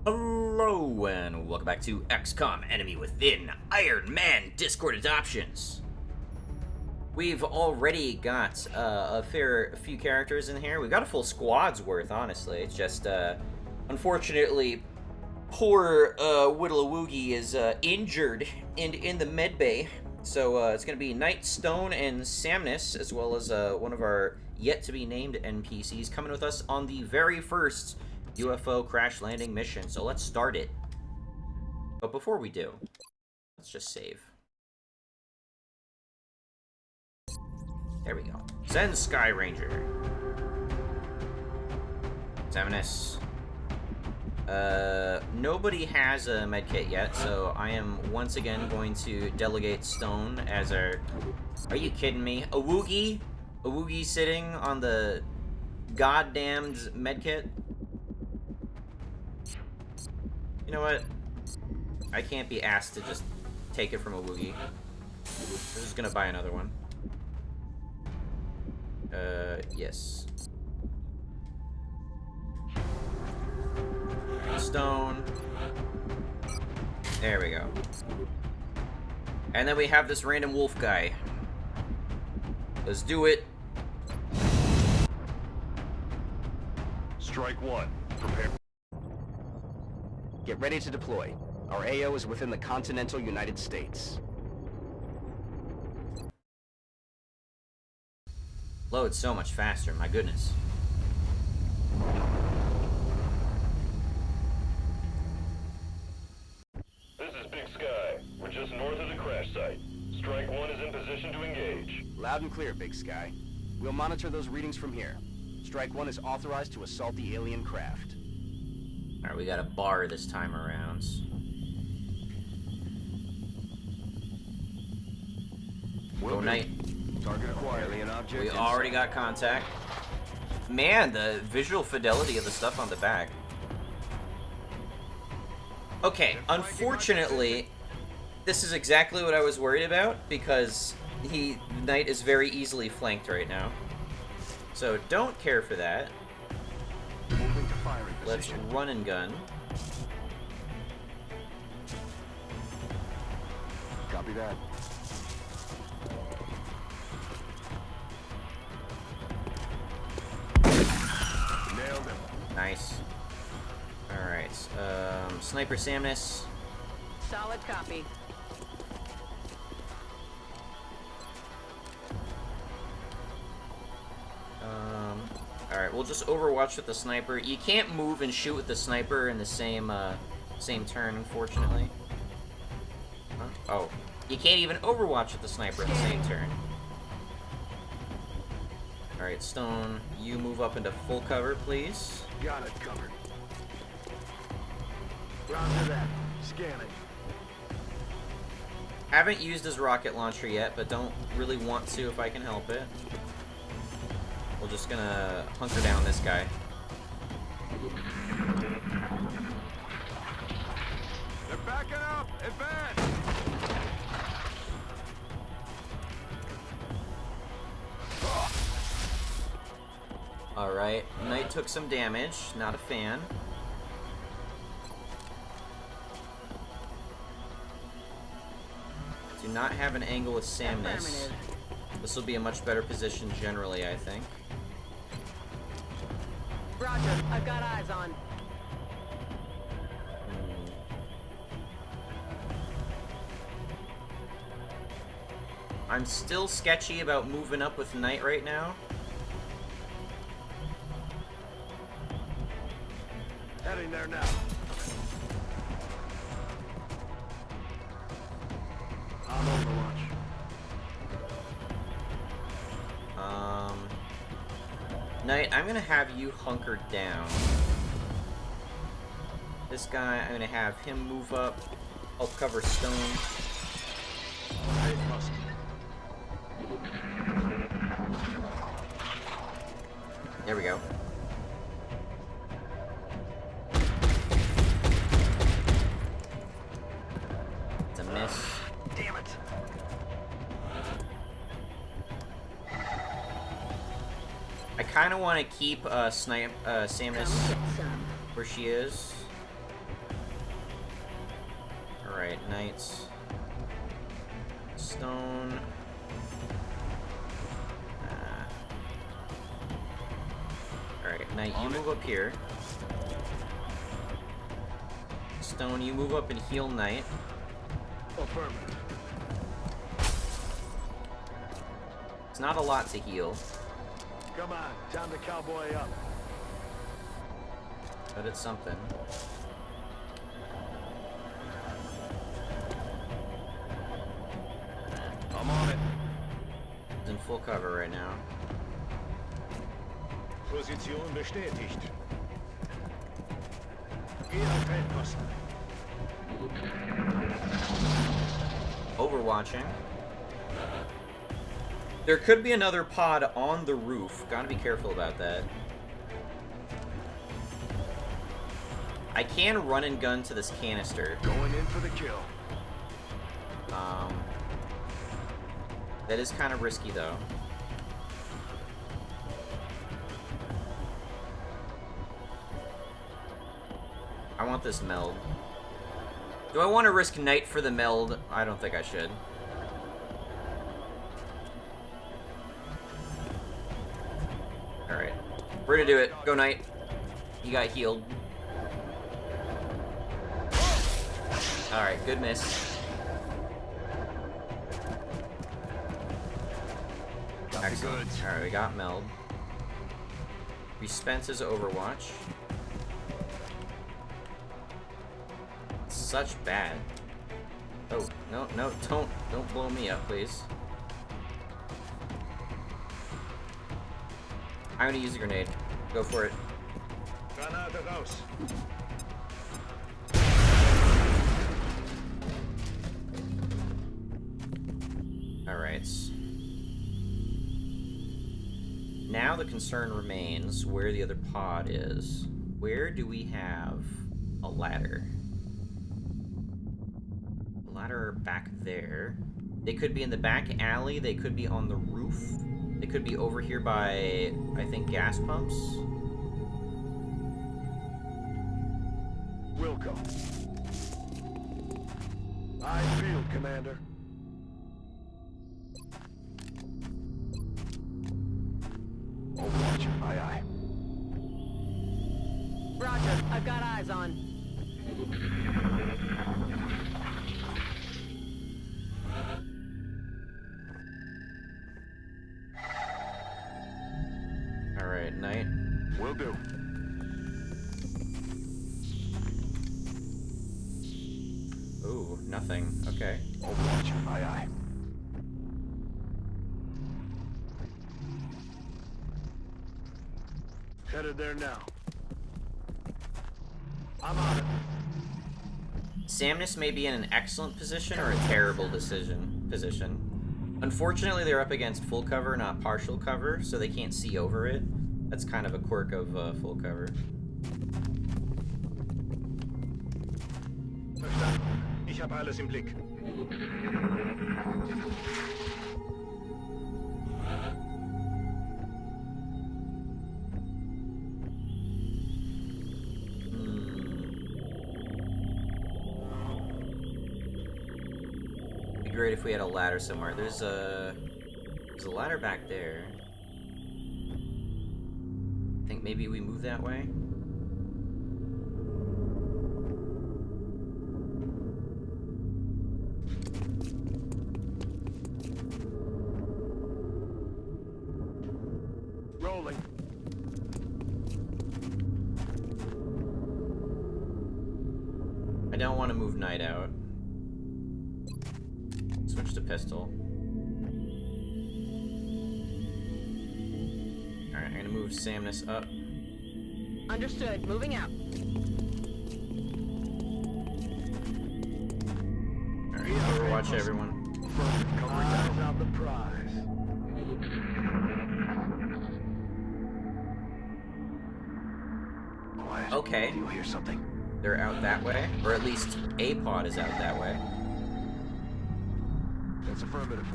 Hello and welcome back to XCOM Enemy Within Ironman Discord Adoptions. We've already got a few characters in here. We've got a full squad's worth, honestly. It's just, unfortunately, poor Whittlawoogie is injured in the med bay. So it's going to be Knight, Stone, and Samnus, as well as one of our yet-to-be-named NPCs coming with us on the very first UFO crash landing mission. So let's start it. But before we do, let's just save. There we go. Send Sky Ranger. Samnus. Nobody has a medkit yet, so I am once again going to delegate Stone as our... Are you kidding me? A Woogie? A Woogie sitting on the goddamned medkit? You know what? I can't be asked to just take it from a Woogie. I'm just gonna buy another one. Yes. Stone. There we go. And then we have this random wolf guy. Let's do it. Strike one. Prepare. Get ready to deploy. Our AO is within the continental United States. Load so much faster, my goodness. This is Big Sky. We're just north of the crash site. Strike one is in position to engage. Loud and clear, Big Sky. We'll monitor those readings from here. Strike one is authorized to assault the alien craft. Alright, we got a bar this time around. Go Knight. Target acquired. Alien object. We already got contact. Man, the visual fidelity of the stuff on the back. Okay, unfortunately, this is exactly what I was worried about, because Knight is very easily flanked right now. So don't care for that. Moving to firing Let's position. run and gun. Copy that. Nailed him. Nice. Alright, Sniper Samnus. Solid copy. Alright, we'll just overwatch with the sniper. You can't move and shoot with the sniper in the same turn, unfortunately. Huh? Oh. You can't even overwatch with the sniper in the same turn. Alright, Stone, you move up into full cover, please. Got it covered. Roger that. Scanning. Haven't used his rocket launcher yet, but don't really want to if I can help it. We're just gonna hunker down this guy. They're backing up. Advance. Alright, Knight took some damage, not a fan. Do not have an angle with Samnus. Affirmative. This will be a much better position generally, I think. Roger, I've got eyes on. I'm still sketchy about moving up with Knight right now. Heading there now. I'm Overwatch. Knight, I'm gonna have you hunkered down. This guy, I'm gonna have him move up, help cover Stone. Hey, Musk. There we go. It's a miss. Damn it. I kind of want to keep Samnus where she is. Alright, knights. Stone. Alright, knight, you move up here. Stone, you move up and heal knight. Affirmative. It's not a lot to heal, Come on, time to cowboy up. but it's something. I'm on it. It's in full cover right now. Position bestätigt. Geh auf Feldposten. Overwatching. There could be another pod on the roof. Gotta be careful about that. I can run and gun to this canister. Going in for the kill. That is kind of risky, though. I want this meld. Do I want to risk knight for the meld? I don't think I should. Alright. We're gonna do it. Go knight. You got healed. Alright, good miss. Excellent. Alright, we got meld. We spent his Overwatch. Such bad. Oh, no, don't blow me up, please. I'm gonna use a grenade. Go for it. Granate raus. Alright. Now the concern remains where the other pod is. Where do we have a ladder? A ladder back there. They could be in the back alley, they could be on the roof. They could be over here by, I think, gas pumps. Wilco. I feel, Commander. Overwatch. Aye, aye. Roger, I've got eyes on. Alright, knight. Will do. Ooh, nothing. Okay. Overwatch. Aye, aye. Headed there now. I'm on it. Samnus may be in an excellent position or a terrible position. Unfortunately, they're up against full cover, not partial cover, so they can't see over it. That's kind of a quirk of full cover. Verstanden. Ich habe alles im Blick. It'd be great if we had a ladder somewhere. There's a ladder back there. I think maybe we move that way. Rolling. I don't want to move knight out. Switch to pistol. Alright, I'm gonna move Samnus up. Understood. Moving out. Alright, Overwatch everyone. Eyes on the prize. Quiet. Okay. Do you hear something? They're out that way, or at least a pod is out that way. That's affirmative.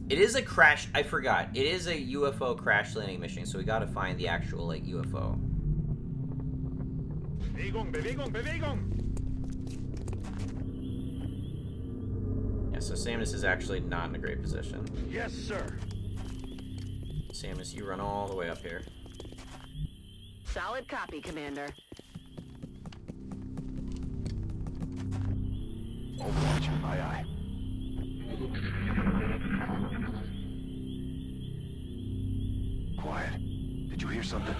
It is a crash. I forgot. It is a UFO crash landing mission, so we gotta find the actual like UFO. Bewegung, Bewegung, Bewegung! Yeah, so Samus is actually not in a great position. Yes, sir. Samus, you run all the way up here. Solid copy, Commander. Overwatch. Aye, aye. Quiet. Did you hear something?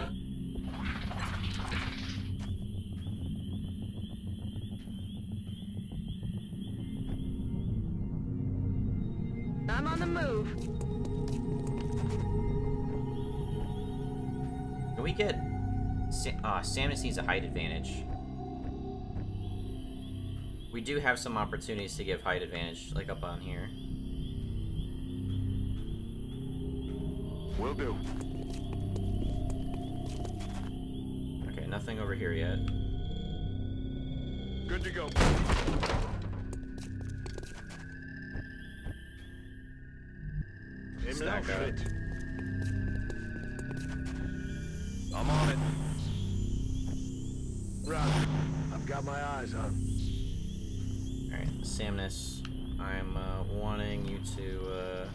I'm on the move. Can we get... Samus needs a height advantage. We do have some opportunities to give height advantage, like up on here. Will do. Okay, nothing over here yet. Good to go. Im Stack up. Laufschritt. I'm on it. Roger. I've got my eyes on. Alright, Samus, I'm wanting you to,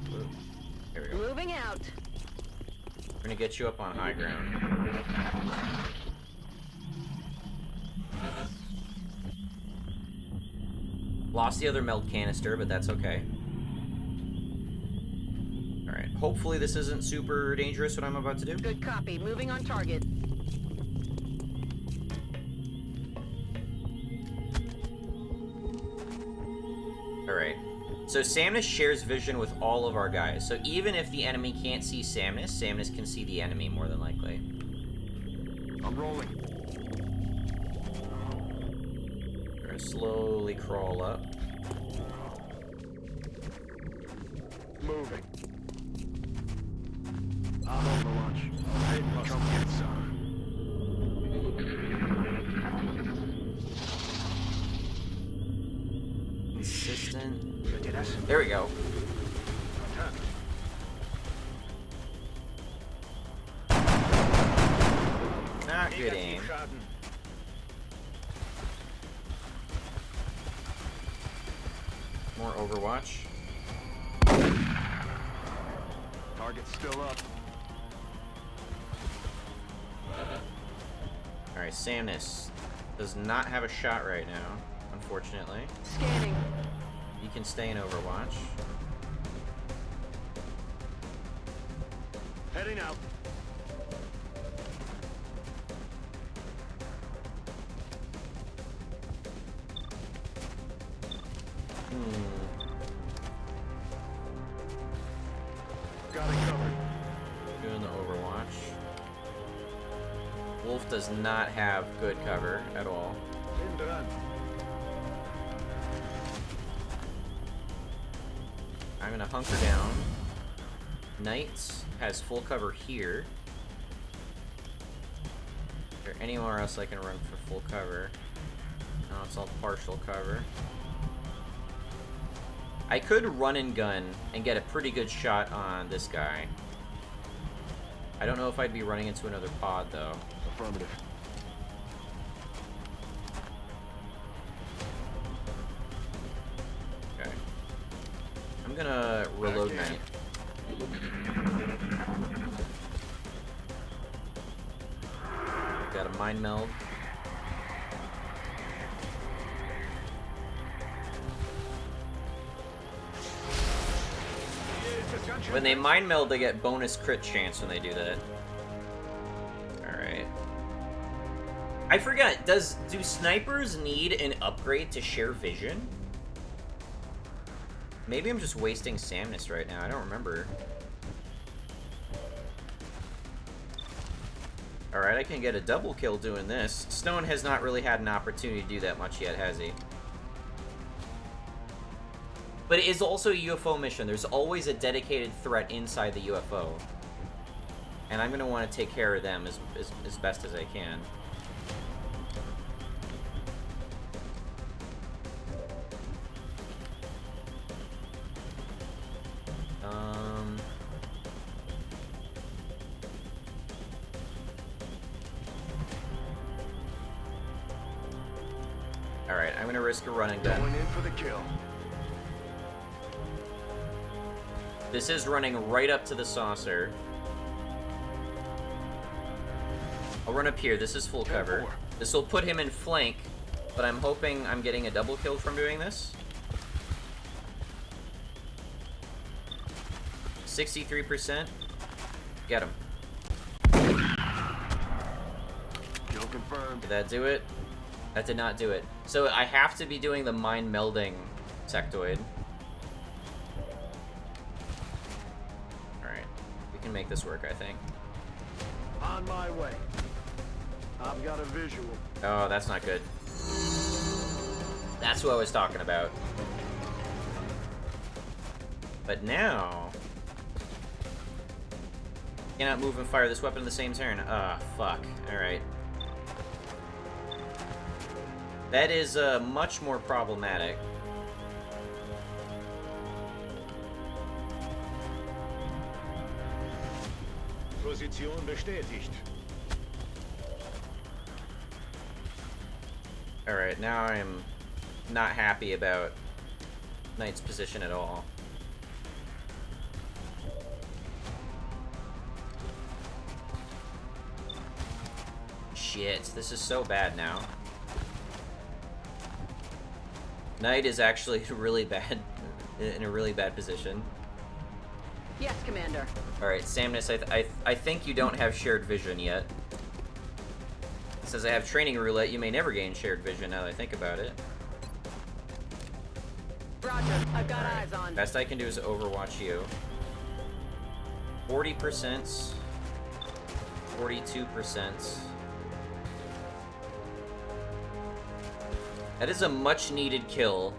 there we go. Moving out. We're gonna get you up on high ground. Lost the other meld canister, but that's okay. Alright, hopefully this isn't super dangerous what I'm about to do. Good copy. Moving on target. Alright, so Samus shares vision with all of our guys, so even if the enemy can't see Samus, Samus can see the enemy more than likely. I'm rolling. We're gonna slowly crawl up. Moving. I'm Overwatch. Hey, Come get some. Consistent. Did us? There we go. Not good aim. Schaden. More Overwatch. Target's still up. Alright, Samus does not have a shot right now, unfortunately. Scanning. You can stay in Overwatch. Heading out. Got it covered. Doing the Overwatch. Wolf does not have good cover at all. In dran. I'm gonna hunker down. Knight has full cover here. Is there anywhere else I can run for full cover? No, it's all partial cover. I could run and gun and get a pretty good shot on this guy. I don't know if I'd be running into another pod, though. Affirmative. Okay. I'm gonna reload Knight. Got a mind meld. When they mind meld, they get bonus crit chance when they do that. Alright. I forgot, do snipers need an upgrade to share vision? Maybe I'm just wasting Samus right now, I don't remember. Alright, I can get a double kill doing this. Stone has not really had an opportunity to do that much yet, has he? But it is also a UFO mission. There's always a dedicated threat inside the UFO. And I'm going to want to take care of them as best as I can. Alright, I'm gonna risk a running gun. Going in for the kill. This is running right up to the saucer. I'll run up here. This is full cover. This will put him in flank, but I'm hoping I'm getting a double kill from doing this. 63%. Get him. Kill confirmed. Did that do it? That did not do it. So I have to be doing the mind melding sectoid. Alright. We can make this work, I think. On my way. I've got a visual. Oh, that's not good. That's what I was talking about. But now... Cannot move and fire this weapon in the same turn. Ah, fuck. Alright. That is much more problematic. Position bestätigt. Alright, now I'm not happy about Knight's position at all. Shit, this is so bad now. Knight is actually really bad, in a really bad position. Yes, Commander. Alright, Samnus, I think you don't have shared vision yet. It says I have training roulette, you may never gain shared vision now that I think about it. Roger, I've got eyes on. Best I can do is overwatch you. 40%. 42%. That is a much needed kill.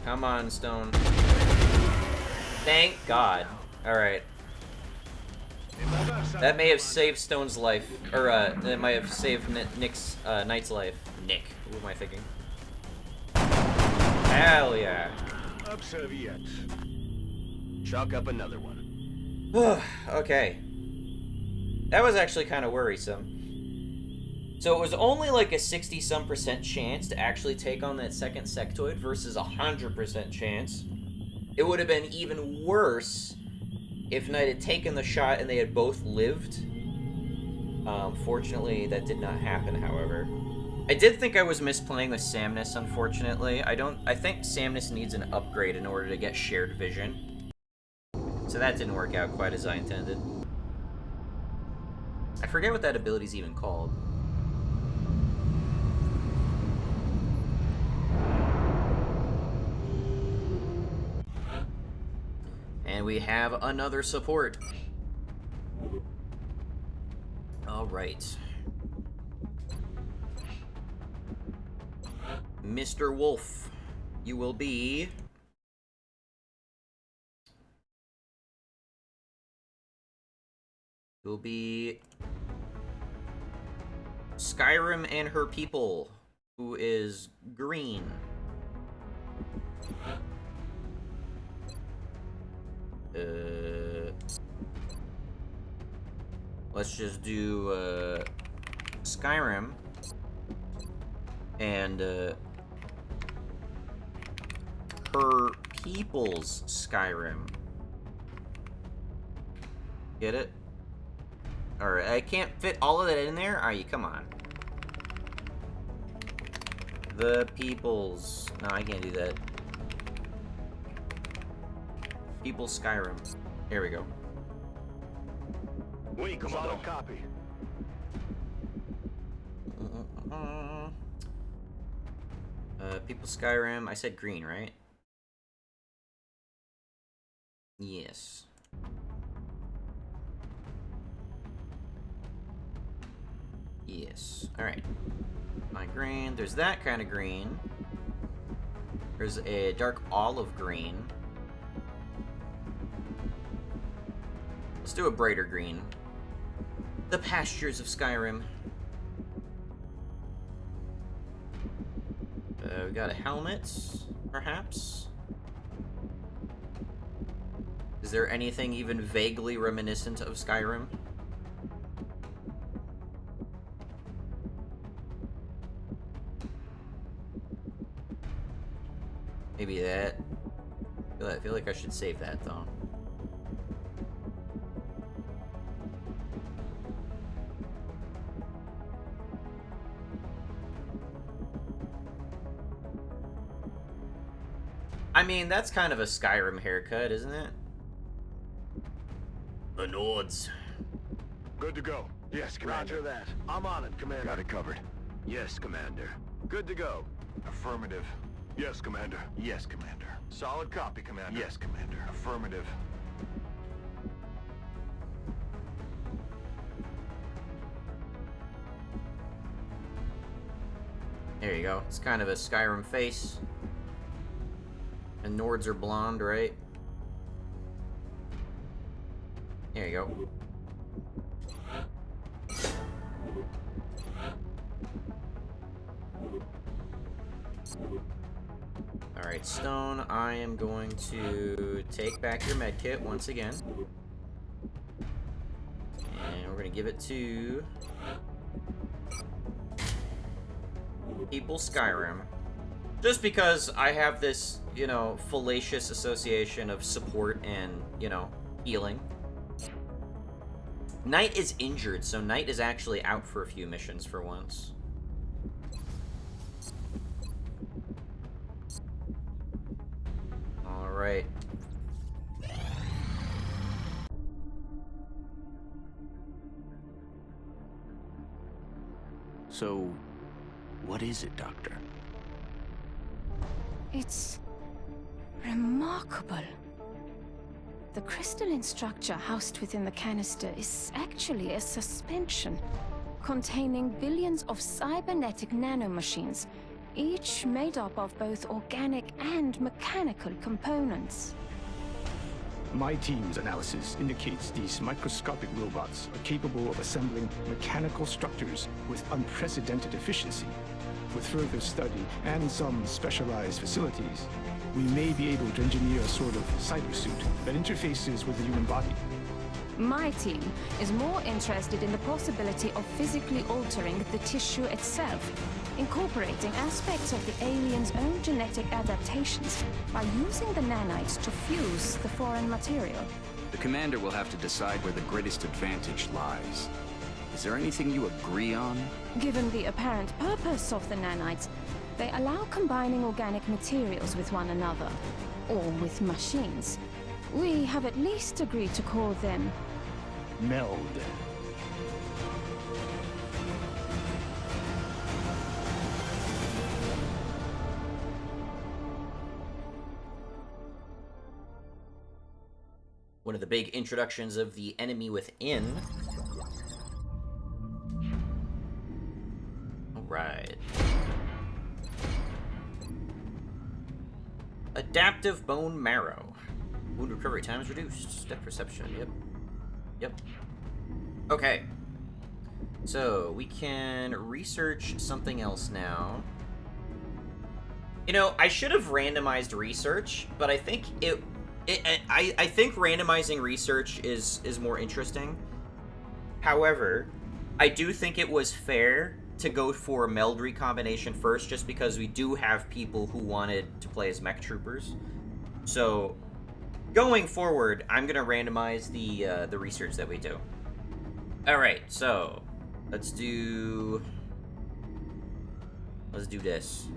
Come on, Stone. Thank God. Alright. That may have saved Stone's life. Or, that might have saved Nick's, Knight's life. Nick. Who am I thinking? Hell yeah. Observiert. Chalk up another one. Okay. That was actually kind of worrisome. So it was only like a 60-some% chance to actually take on that second sectoid versus 100% chance. It would have been even worse if Knight had taken the shot and they had both lived. Fortunately, that did not happen, however. I did think I was misplaying with Samnus, unfortunately. I think Samnus needs an upgrade in order to get shared vision. So that didn't work out quite as I intended. I forget what that ability's even called. And we have another support. Alright. Mr. Wolf, you will be... You'll be... Skyrim and her people, who is green. Let's just do Skyrim and her people's Skyrim. Get it? Alright, I can't fit all of that in there? Are you? Come on. The people's... No, I can't do that. People's Skyrim. There we go. Oui, Commodore. Copy. People's Skyrim. I said green, right? Yes. Yes. Alright. My green. There's that kind of green. There's a dark olive green. Let's do a brighter green. The pastures of Skyrim. We got a helmet, perhaps? Is there anything even vaguely reminiscent of Skyrim? Maybe that. I feel like I should save that, though. I mean, that's kind of a Skyrim haircut, isn't it? The Nords. Good to go. Yes, Commander. Roger that. I'm on it, Commander. Got it covered. Yes, Commander. Good to go. Affirmative. Yes, Commander. Yes, Commander. Solid copy, Commander. Yes, Commander. Affirmative. There you go. It's kind of a Skyrim face. And Nords are blonde, right? There you go. Alright, Stone, I am going to take back your medkit once again. And we're going to give it to people Skyrim. Just because I have this, you know, fallacious association of support and, you know, healing. Knight is injured, so Knight is actually out for a few missions for once. Alright. So, what is it, Doctor? It's remarkable. The crystalline structure housed within the canister is actually a suspension containing billions of cybernetic nanomachines, each made up of both organic and mechanical components. My team's analysis indicates these microscopic robots are capable of assembling mechanical structures with unprecedented efficiency. With further study and some specialized facilities, we may be able to engineer a sort of cybersuit that interfaces with the human body. My team is more interested in the possibility of physically altering the tissue itself, incorporating aspects of the alien's own genetic adaptations by using the nanites to fuse the foreign material. The Commander will have to decide where the greatest advantage lies. Is there anything you agree on? Given the apparent purpose of the nanites, they allow combining organic materials with one another, or with machines. We have at least agreed to call them Meld. One of the big introductions of the enemy within. Alright. Adaptive bone marrow. Wound recovery time is reduced. Depth perception, yep. Yep. Okay. So, we can research something else now. You know, I should have randomized research, but I think I think randomizing research is more interesting. However, I do think it was fair to go for a meld recombination first, just because we do have people who wanted to play as mech troopers. So, going forward, I'm gonna randomize the research that we do. All right, so let's do this.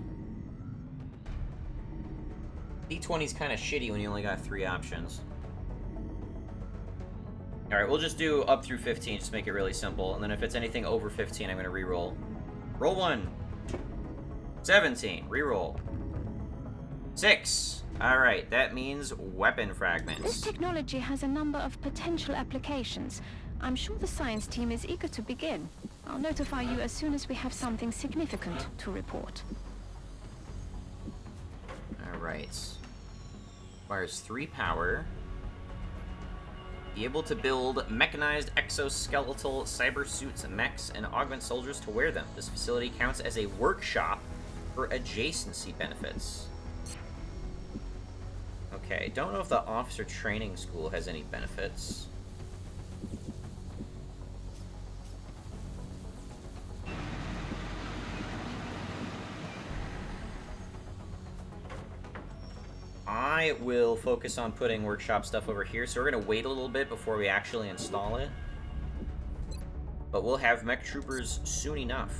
D20's kind of shitty when you only got 3 options. Alright, we'll just do up through 15, just make it really simple. And then if it's anything over 15, I'm going to re-roll. Roll 1. 17. Re-roll. 6. Alright, that means weapon fragments. This technology has a number of potential applications. I'm sure the science team is eager to begin. I'll notify you as soon as we have something significant to report. Alright. Requires 3 power. Be able to build mechanized exoskeletal cyber suits and mechs and augment soldiers to wear them. This facility counts as a workshop for adjacency benefits. Okay, don't know if the officer training school has any benefits. I will focus on putting workshop stuff over here, so we're going to wait a little bit before we actually install it. But we'll have mech troopers soon enough.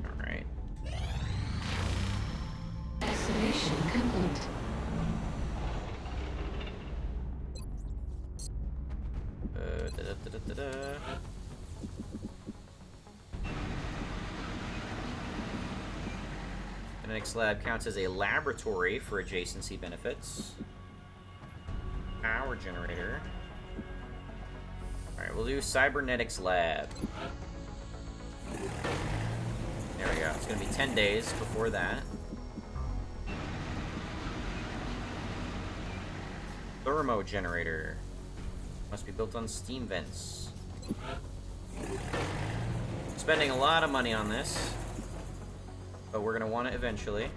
Alright. Excavation complete. Da-da-da-da-da-da. Genetics lab counts as a laboratory for adjacency benefits. Power generator. Alright, we'll do cybernetics lab. There we go. It's gonna be 10 days before that. Thermo generator. Must be built on steam vents. Spending a lot of money on this, but we're gonna want it eventually.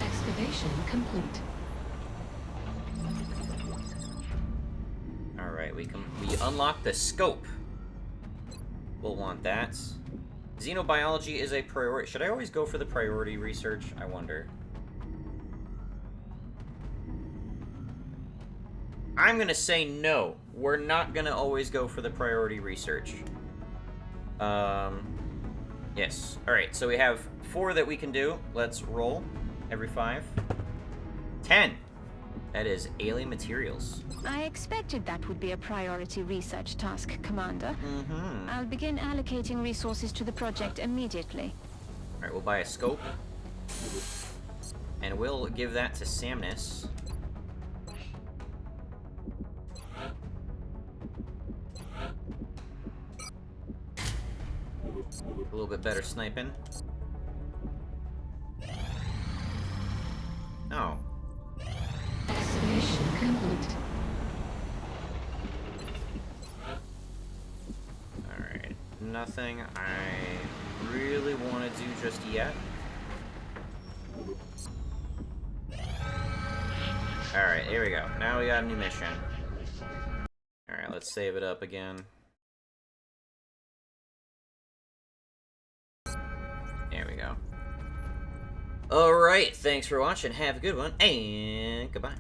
Excavation complete. Alright, we unlock the scope. We'll want that. Xenobiology is a priority. Should I always go for the priority research? I wonder. I'm gonna say no. We're not gonna always go for the priority research. Yes. Alright, so we have 4 that we can do. Let's roll. Every 5. 10! That is alien materials. I expected that would be a priority research task, Commander. Mm-hmm. I'll begin allocating resources to the project immediately. Alright, we'll buy a scope. And we'll give that to Samnus. A little bit better sniping. Oh. Excavation complete. Alright. Nothing I really want to do just yet. Alright, here we go. Now we got a new mission. Alright, let's save it up again. There we go. Alright, thanks for watching. Have a good one, and goodbye.